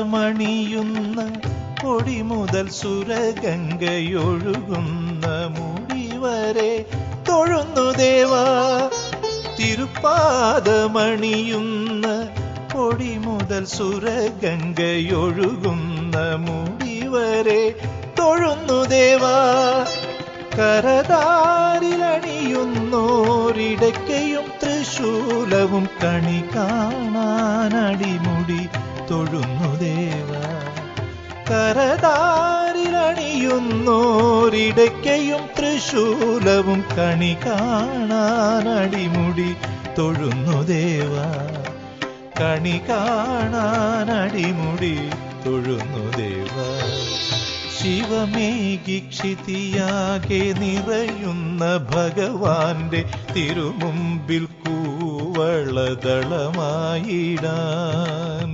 തിരുപ്പാദമണിയുന്ന പൊടി മുതൽ സുരഗംഗയൊഴുകുന്ന മുടി വരെ തൊഴുന്നു ദേവാ. തിരുപ്പാദമണിയുന്ന പൊടി മുതൽ സുരഗംഗയൊഴുകുന്ന മുടി വരെ തൊഴുന്നു ദേവാ. കരതാരിലണിയുന്നോരിടയ്ക്കയും തൃശൂലവും കണി കാണാനടിമുടി തൊഴുന്നു ദേവാ. കരതാരിലണിയുന്നോരിടയ്ക്കയും തൃശൂലവും കണി കാണാനടിമുടി തൊഴുന്നു ദേവാ. കണി കാണാനടിമുടി തൊഴുന്നു ദേവാ. ശിവമേഘിക്ഷിതിയാകെ നിറയുന്ന ഭഗവാന്റെ തിരുമുമ്പിൽ കൂവളദളമായിടാൻ